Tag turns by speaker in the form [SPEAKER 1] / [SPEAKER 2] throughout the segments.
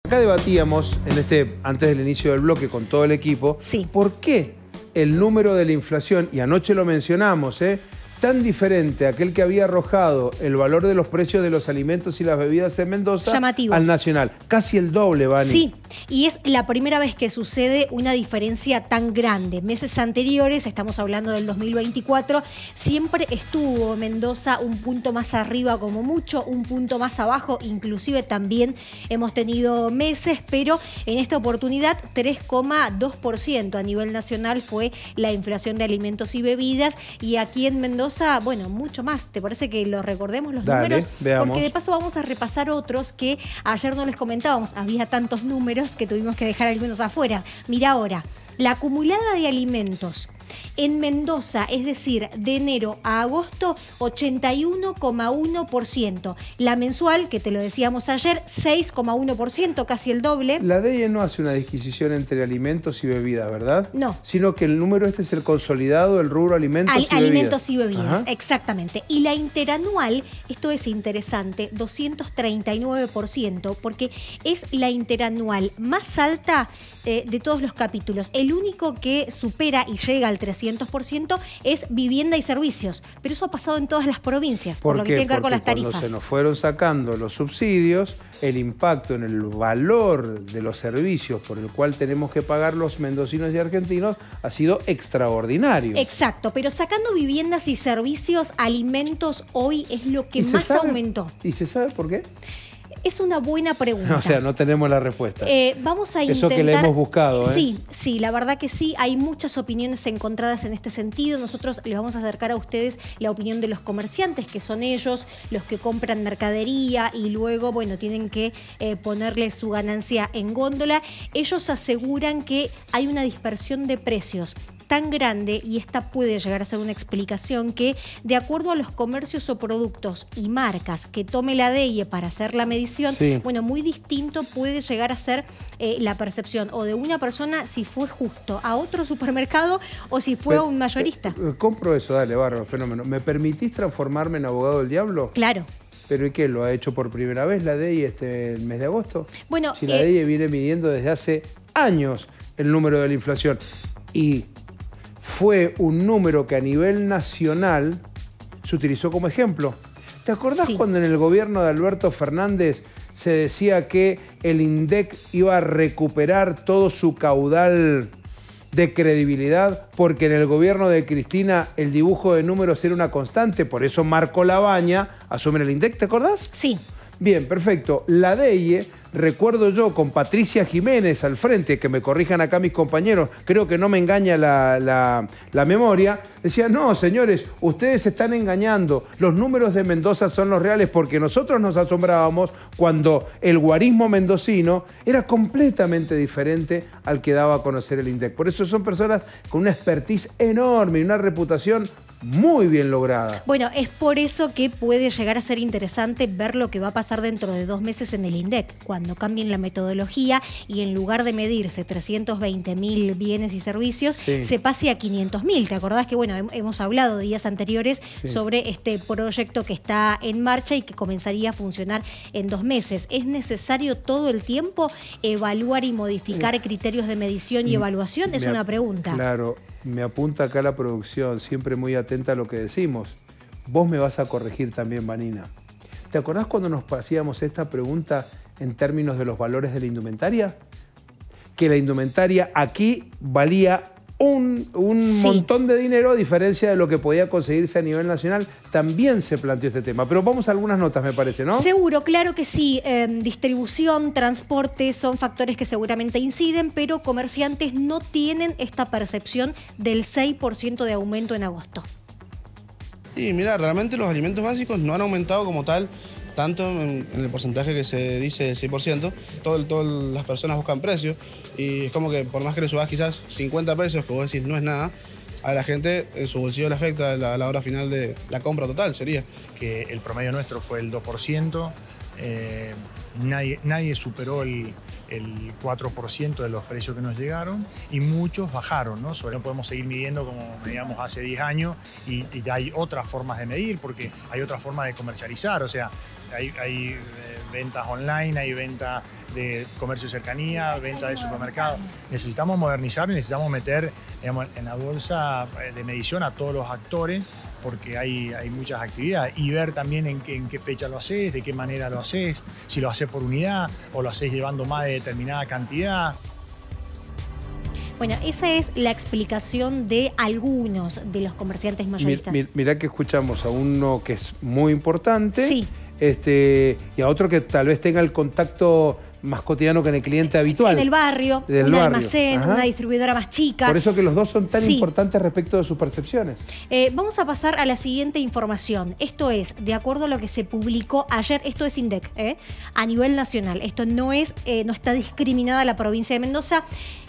[SPEAKER 1] Acá debatíamos, antes del inicio del bloque con todo el equipo,
[SPEAKER 2] sí,
[SPEAKER 1] ¿por qué el número de la inflación, y anoche lo mencionamos, tan diferente a aquel que había arrojado el valor de los precios de los alimentos y las bebidas en Mendoza
[SPEAKER 2] llamativo
[SPEAKER 1] al nacional? Casi el doble, Vani.
[SPEAKER 2] Sí, y es la primera vez que sucede una diferencia tan grande. Meses anteriores, estamos hablando del 2024, siempre estuvo Mendoza un punto más arriba como mucho, un punto más abajo, inclusive también hemos tenido meses, pero en esta oportunidad 3,2% a nivel nacional fue la inflación de alimentos y bebidas, y aquí en Mendoza, bueno, mucho más. ¿Te parece que lo recordemos los números?
[SPEAKER 1] Veamos.
[SPEAKER 2] Porque de paso vamos a repasar otros que ayer no les comentábamos. Había tantos números que tuvimos que dejar algunos afuera. Mira ahora, la acumulada de alimentos en Mendoza, es decir, de enero a agosto, 81,1%. La mensual, que te lo decíamos ayer, 6,1%, casi el doble.
[SPEAKER 1] La DIE no hace una disquisición entre alimentos y bebidas, ¿verdad?
[SPEAKER 2] No.
[SPEAKER 1] Sino que el número es el consolidado del rubro alimentos y bebidas.
[SPEAKER 2] Alimentos y bebidas,
[SPEAKER 1] Ajá.
[SPEAKER 2] Exactamente. Y la interanual, esto es interesante, 239%, porque es la interanual más alta de todos los capítulos. El único que supera y llega al 300% es vivienda y servicios. Pero eso ha pasado en todas las provincias, por lo que tiene que ver con las tarifas.
[SPEAKER 1] Cuando se nos fueron sacando los subsidios, el impacto en el valor de los servicios por el cual tenemos que pagar los mendocinos y argentinos ha sido extraordinario.
[SPEAKER 2] Exacto, pero sacando viviendas y servicios, alimentos hoy es lo que más aumentó.
[SPEAKER 1] ¿Y se sabe por qué?
[SPEAKER 2] Es una buena pregunta.
[SPEAKER 1] O sea, no tenemos la respuesta.
[SPEAKER 2] Vamos a intentar...
[SPEAKER 1] Eso que le hemos buscado,
[SPEAKER 2] Sí, la verdad que sí. Hay muchas opiniones encontradas en este sentido. Nosotros les vamos a acercar a ustedes la opinión de los comerciantes, que son ellos los que compran mercadería y luego, bueno, tienen que ponerle su ganancia en góndola. Ellos aseguran que hay una dispersión de precios tan grande, y esta puede llegar a ser una explicación, que de acuerdo a los comercios o productos y marcas que tome la DIE para hacer la medición, bueno, muy distinto puede llegar a ser la percepción o de una persona si fue justo a otro supermercado o si fue a un mayorista.
[SPEAKER 1] Compro eso, dale, bárbaro, fenómeno. ¿Me permitís transformarme en abogado del diablo?
[SPEAKER 2] Claro.
[SPEAKER 1] ¿Pero y qué? ¿Lo ha hecho por primera vez la DIE el mes de agosto?
[SPEAKER 2] Bueno,
[SPEAKER 1] si la DIE viene midiendo desde hace años el número de la inflación, y fue un número que a nivel nacional se utilizó como ejemplo. ¿Te acordás cuando en el gobierno de Alberto Fernández se decía que el INDEC iba a recuperar todo su caudal de credibilidad porque en el gobierno de Cristina el dibujo de números era una constante? Por eso Marco Labaña asume el INDEC, ¿te acordás?
[SPEAKER 2] Sí.
[SPEAKER 1] Bien, perfecto. La DIE, recuerdo yo, con Patricia Jiménez al frente, que me corrijan acá mis compañeros, creo que no me engaña la memoria, decía, no, señores, ustedes se están engañando, los números de Mendoza son los reales, porque nosotros nos asombrábamos cuando el guarismo mendocino era completamente diferente al que daba a conocer el INDEC. Por eso son personas con una expertise enorme y una reputación muy bien lograda.
[SPEAKER 2] Bueno, es por eso que puede llegar a ser interesante ver lo que va a pasar dentro de 2 meses en el INDEC, cuando cambien la metodología y en lugar de medirse 320.000 bienes y servicios, se pase a 500.000. ¿Te acordás que, bueno, hemos hablado días anteriores sobre este proyecto que está en marcha y que comenzaría a funcionar en 2 meses? ¿Es necesario todo el tiempo evaluar y modificar criterios de medición y evaluación? Es una pregunta.
[SPEAKER 1] Claro. Me apunta acá la producción, siempre muy atenta a lo que decimos. Vos me vas a corregir también, Vanina. ¿Te acordás cuando nos hacíamos esta pregunta en términos de los valores de la indumentaria? Que la indumentaria aquí valía un montón de dinero, a diferencia de lo que podía conseguirse a nivel nacional. También se planteó este tema. Pero vamos a algunas notas, me parece, ¿no?
[SPEAKER 2] Seguro, claro que sí. Distribución, transporte son factores que seguramente inciden, pero comerciantes no tienen esta percepción del 6% de aumento en agosto.
[SPEAKER 3] Y mira, realmente los alimentos básicos no han aumentado como tal, tanto en el porcentaje que se dice 6%. Todas las personas buscan precios y es como que por más que le subas quizás 50 pesos, que vos decís no es nada, a la gente en su bolsillo le afecta a la hora final de la compra total, sería.
[SPEAKER 4] Que el promedio nuestro fue el 2%, nadie superó el 4% de los precios que nos llegaron y muchos bajaron, ¿no? No podemos seguir midiendo como medíamos hace 10 años y ya hay otras formas de medir porque hay otras formas de comercializar, o sea, hay ventas online, hay ventas de comercio de cercanía, ventas de supermercados. Necesitamos modernizar y necesitamos meter, digamos, en la bolsa de medición a todos los actores porque hay muchas actividades y ver también en qué fecha lo haces, de qué manera lo haces, si lo haces por unidad o lo haces llevando más de determinada cantidad.
[SPEAKER 2] Bueno, esa es la explicación de algunos de los comerciantes mayoristas.
[SPEAKER 1] Mirá que escuchamos a uno que es muy importante.
[SPEAKER 2] Sí.
[SPEAKER 1] Y a otro que tal vez tenga el contacto más cotidiano que en el cliente habitual.
[SPEAKER 2] En el barrio, un almacén, una distribuidora más chica.
[SPEAKER 1] Por eso que los dos son tan importantes respecto de sus percepciones.
[SPEAKER 2] Vamos a pasar a la siguiente información. Esto es, de acuerdo a lo que se publicó ayer, esto es INDEC, a nivel nacional. Esto no está discriminada la provincia de Mendoza.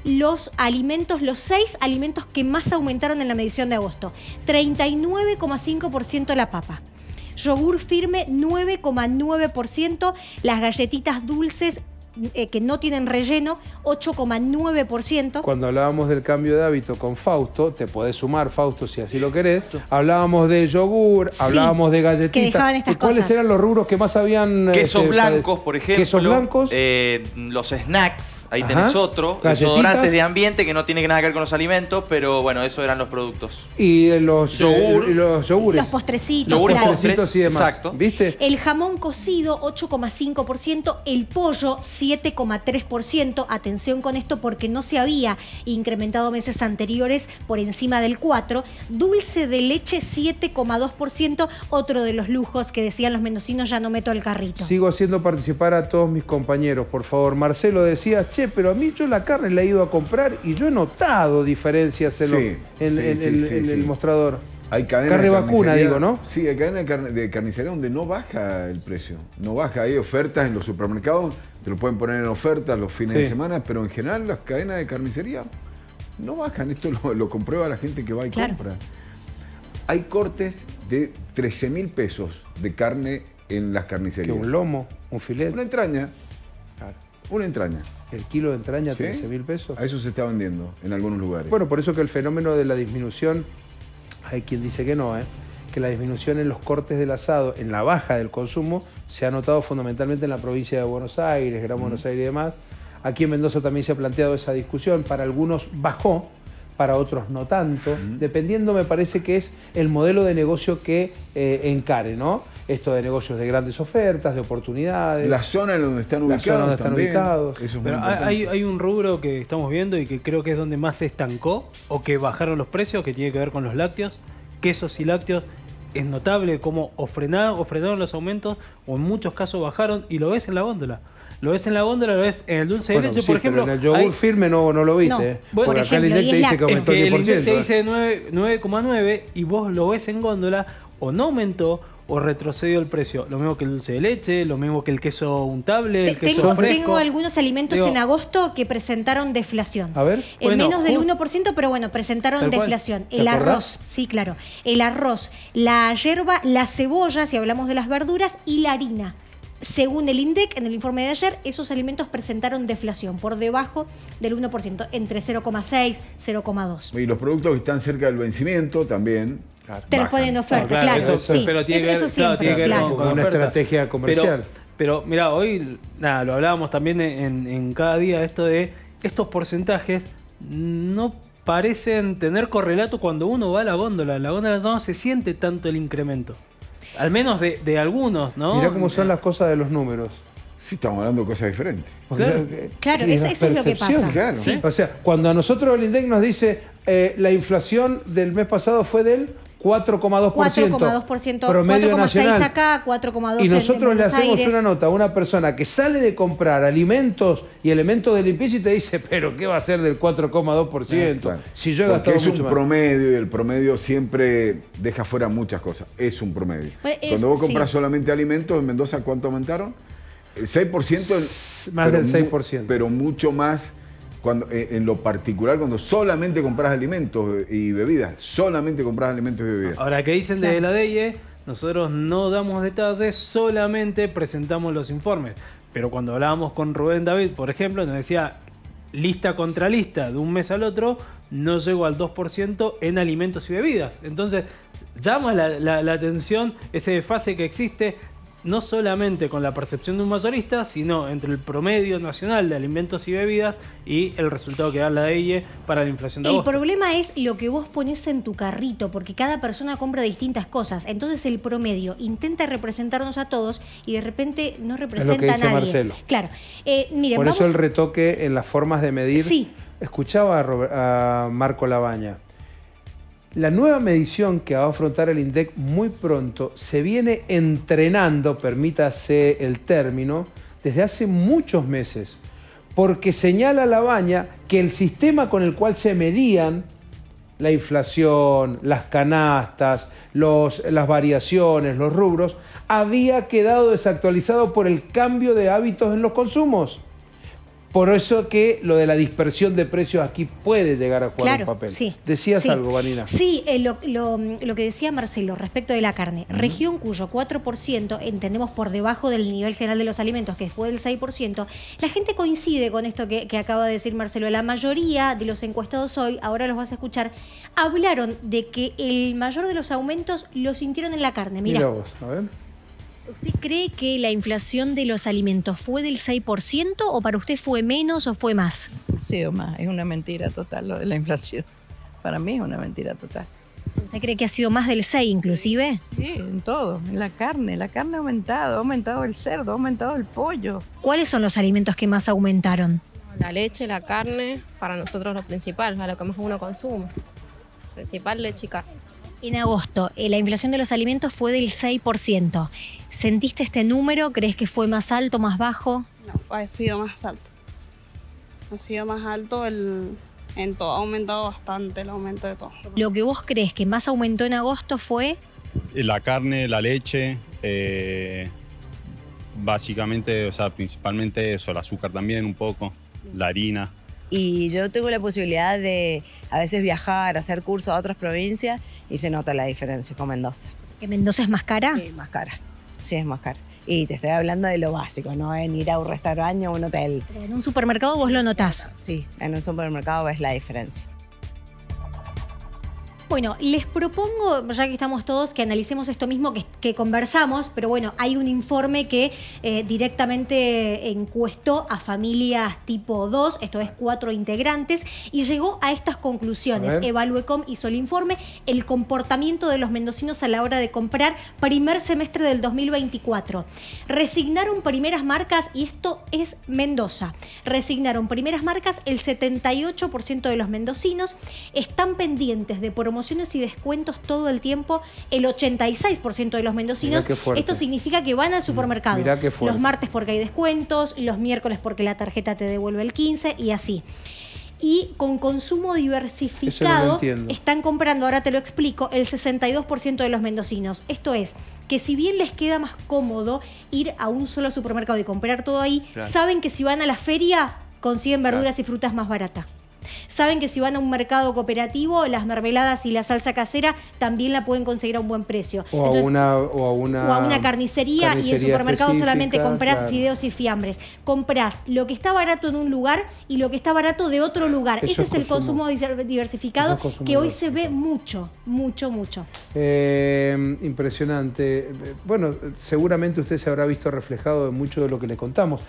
[SPEAKER 2] Los 6 alimentos que más aumentaron en la medición de agosto. 39,5% la papa. Yogur firme 9,9%, las galletitas dulces que no tienen relleno 8,9%.
[SPEAKER 1] Cuando hablábamos del cambio de hábito con Fausto, te podés sumar, Fausto, si así lo querés, hablábamos de yogur, hablábamos de galletitas. ¿Cuáles eran los rubros que más habían?
[SPEAKER 5] Quesos blancos, por ejemplo.
[SPEAKER 1] Quesos blancos.
[SPEAKER 5] Los snacks, ahí tenés otro. Desodorantes de ambiente que no tiene nada que ver con los alimentos, pero bueno, esos eran los productos.
[SPEAKER 1] Y los yogures.
[SPEAKER 2] Los postrecitos.
[SPEAKER 5] Yogures,
[SPEAKER 1] postrecitos y demás.
[SPEAKER 5] Exacto.
[SPEAKER 1] ¿Viste?
[SPEAKER 2] El jamón cocido 8,5%, el pollo 7,3%. Atención con esto porque no se había incrementado meses anteriores por encima del 4%. Dulce de leche 7,2%, otro de los lujos que decían los mendocinos, ya no meto al carrito.
[SPEAKER 1] Sigo haciendo participar a todos mis compañeros, por favor. Marcelo decía, che, pero a mí yo la carne la he ido a comprar y yo he notado diferencias en el mostrador.
[SPEAKER 6] Hay cadenas
[SPEAKER 1] carne
[SPEAKER 6] de
[SPEAKER 1] vacuna, digo, ¿no?
[SPEAKER 6] Sí, hay cadenas de carnicería donde no baja el precio. No baja, hay ofertas en los supermercados, te lo pueden poner en ofertas los fines de semana, pero en general las cadenas de carnicería no bajan. Esto lo comprueba la gente que va y compra. Hay cortes de 13.000 pesos de carne en las carnicerías.
[SPEAKER 1] ¿Qué, un lomo? ¿Un filete?
[SPEAKER 6] Una entraña.
[SPEAKER 1] Claro.
[SPEAKER 6] Una entraña.
[SPEAKER 1] ¿El kilo de entraña 13.000 pesos?
[SPEAKER 6] A eso se está vendiendo en algunos lugares.
[SPEAKER 1] Bueno, por eso que el fenómeno de la disminución, hay quien dice que no, que la disminución en los cortes del asado, en la baja del consumo, se ha notado fundamentalmente en la provincia de Buenos Aires, Gran Buenos Aires y demás. Aquí en Mendoza también se ha planteado esa discusión. Para algunos bajó, para otros no tanto, dependiendo, me parece que es el modelo de negocio que encare, ¿no? Esto de negocios de grandes ofertas, de oportunidades.
[SPEAKER 6] La zona en donde están ubicados también. Eso es
[SPEAKER 7] pero hay un rubro que estamos viendo y que creo que es donde más se estancó o que bajaron los precios, que tiene que ver con los lácteos, quesos y lácteos. Es notable cómo o frenaron los aumentos o en muchos casos bajaron y lo ves en la góndola. Lo ves en la góndola, lo ves en el dulce de leche, por ejemplo.
[SPEAKER 1] En el yogur firme no lo viste.
[SPEAKER 2] No, por ejemplo,
[SPEAKER 1] acá el INDEC te dice que aumentó el 10%.
[SPEAKER 7] El INDEC te dice 9,9 y vos lo ves en góndola o no aumentó o retrocedió el precio. Lo mismo que el dulce de leche, lo mismo que el queso untable, el queso fresco.
[SPEAKER 2] Tengo algunos alimentos en agosto que presentaron deflación.
[SPEAKER 1] A ver.
[SPEAKER 2] Menos del 1%, pero bueno, presentaron deflación. El arroz, sí, claro. El arroz, la yerba, la cebolla, si hablamos de las verduras, y la harina. Según el INDEC, en el informe de ayer, esos alimentos presentaron deflación por debajo del 1%, entre 0,6 y 0,2.
[SPEAKER 6] Y los productos que están cerca del vencimiento también.
[SPEAKER 2] Te los ponen en oferta, claro.
[SPEAKER 7] Eso,
[SPEAKER 2] sí.
[SPEAKER 7] Pero
[SPEAKER 2] eso siempre,
[SPEAKER 7] claro.
[SPEAKER 1] Como una estrategia comercial.
[SPEAKER 7] Pero mirá, hoy lo hablábamos también en cada día, esto de estos porcentajes no parecen tener correlato cuando uno va a la góndola. En la góndola no se siente tanto el incremento. Al menos de algunos, ¿no?
[SPEAKER 1] Mirá cómo son las cosas de los números.
[SPEAKER 6] Sí, estamos hablando de cosas diferentes.
[SPEAKER 2] Claro, eso es lo que pasa.
[SPEAKER 6] Claro.
[SPEAKER 2] Sí.
[SPEAKER 1] O sea, cuando a nosotros el INDEC nos dice la inflación del mes pasado fue del 4,2%.
[SPEAKER 2] 4,2%.
[SPEAKER 1] Promedio
[SPEAKER 2] 4,6
[SPEAKER 1] nacional.
[SPEAKER 2] acá, 4,2
[SPEAKER 1] y nosotros
[SPEAKER 2] en
[SPEAKER 1] le
[SPEAKER 2] Buenos
[SPEAKER 1] hacemos
[SPEAKER 2] Aires.
[SPEAKER 1] una nota a una persona que sale de comprar alimentos y elementos de limpieza y te dice, pero ¿qué va a ser del 4,2%?
[SPEAKER 6] Claro.
[SPEAKER 1] Si yo he
[SPEAKER 6] Porque
[SPEAKER 1] gastado
[SPEAKER 6] es
[SPEAKER 1] mucho
[SPEAKER 6] un
[SPEAKER 1] más.
[SPEAKER 6] promedio y el promedio siempre deja fuera muchas cosas. Es un promedio. Cuando vos compras solamente alimentos, en Mendoza, ¿cuánto aumentaron? El 6%.
[SPEAKER 1] Más del 6%.
[SPEAKER 6] Pero mucho más cuando, en lo particular, cuando solamente compras alimentos y bebidas. Solamente compras alimentos y bebidas.
[SPEAKER 7] Ahora, ¿qué dicen de la DEIE? nosotros no damos detalles, solamente presentamos los informes. Pero cuando hablábamos con Rubén David, por ejemplo, nos decía, lista contra lista, de un mes al otro, no llegó al 2% en alimentos y bebidas. Entonces, llama la atención ese desfase que existe, no solamente con la percepción de un mayorista, sino entre el promedio nacional de alimentos y bebidas y el resultado que da la DIE para la inflación de agosto.
[SPEAKER 2] El problema es lo que vos pones en tu carrito, porque cada persona compra distintas cosas. Entonces el promedio intenta representarnos a todos y de repente no representa
[SPEAKER 1] es lo que dice
[SPEAKER 2] a nadie.
[SPEAKER 1] Marcelo.
[SPEAKER 2] Claro. Miren,
[SPEAKER 1] por eso el retoque en las formas de medir.
[SPEAKER 2] Sí.
[SPEAKER 1] Escuchaba a Marco Labaña. La nueva medición que va a afrontar el INDEC muy pronto se viene entrenando, permítase el término, desde hace muchos meses, porque señala Labaña que el sistema con el cual se medían la inflación, las canastas, las variaciones, los rubros, había quedado desactualizado por el cambio de hábitos en los consumos. Por eso que lo de la dispersión de precios aquí puede llegar a jugar un papel.
[SPEAKER 2] Sí,
[SPEAKER 1] ¿Decías algo, Vanina?
[SPEAKER 2] Sí, lo que decía Marcelo respecto de la carne. Región cuyo 4% entendemos por debajo del nivel general de los alimentos, que fue del 6%. La gente coincide con esto que acaba de decir Marcelo. La mayoría de los encuestados hoy, ahora los vas a escuchar, hablaron de que el mayor de los aumentos lo sintieron en la carne.
[SPEAKER 1] Mira vos, a ver.
[SPEAKER 2] ¿Usted cree que la inflación de los alimentos fue del 6% o para usted fue menos o fue más?
[SPEAKER 8] Sí, o más. Es una mentira total lo de la inflación. Para mí es una mentira total.
[SPEAKER 2] ¿Usted cree que ha sido más del 6 inclusive?
[SPEAKER 8] Sí, en todo. En la carne ha aumentado el cerdo, ha aumentado el pollo.
[SPEAKER 2] ¿Cuáles son los alimentos que más aumentaron?
[SPEAKER 9] La leche, la carne, para nosotros lo principal, a lo que más uno consume. Principal, leche y carne.
[SPEAKER 2] En agosto, la inflación de los alimentos fue del 6%. ¿Sentiste este número? ¿Crees que fue más alto, más bajo?
[SPEAKER 10] No, ha sido más alto. Ha sido más alto en todo. Ha aumentado bastante el aumento de todo.
[SPEAKER 2] ¿Lo que vos crees que más aumentó en agosto fue?
[SPEAKER 11] La carne, la leche, básicamente, o sea, principalmente eso, el azúcar también un poco, la harina.
[SPEAKER 12] Y yo tengo la posibilidad de a veces viajar, hacer cursos a otras provincias y se nota la diferencia con Mendoza.
[SPEAKER 2] ¿Que Mendoza es más cara?
[SPEAKER 12] Sí, más cara. Sí, es más cara. Y te estoy hablando de lo básico, no en ir a un restaurante o un hotel.
[SPEAKER 2] ¿En un supermercado vos lo notás?
[SPEAKER 12] Sí, en un supermercado ves la diferencia.
[SPEAKER 2] Bueno, les propongo, ya que estamos todos, que analicemos esto mismo que conversamos, pero bueno, hay un informe que directamente encuestó a familias tipo 2, esto es 4 integrantes, y llegó a estas conclusiones. Evaluecom hizo el informe, el comportamiento de los mendocinos a la hora de comprar primer semestre del 2024. Resignaron primeras marcas, y esto es Mendoza. Resignaron primeras marcas el 78% de los mendocinos, están pendientes de promociones y descuentos todo el tiempo el 86% de los mendocinos. Esto significa que van al supermercado los martes porque hay descuentos, los miércoles porque la tarjeta te devuelve el 15 y así. Y con consumo diversificado están comprando, ahora te lo explico, el 62% de los mendocinos. Esto es, que si bien les queda más cómodo ir a un solo supermercado y comprar todo ahí, saben que si van a la feria consiguen verduras y frutas más baratas. Saben que si van a un mercado cooperativo, las mermeladas y la salsa casera también la pueden conseguir a un buen precio.
[SPEAKER 1] O a una
[SPEAKER 2] carnicería y en supermercado solamente comprás fideos y fiambres. Comprás lo que está barato en un lugar y lo que está barato de otro lugar. Ese es el consumo diversificado que hoy se ve mucho.
[SPEAKER 1] Impresionante. Bueno, seguramente usted se habrá visto reflejado en mucho de lo que le contamos.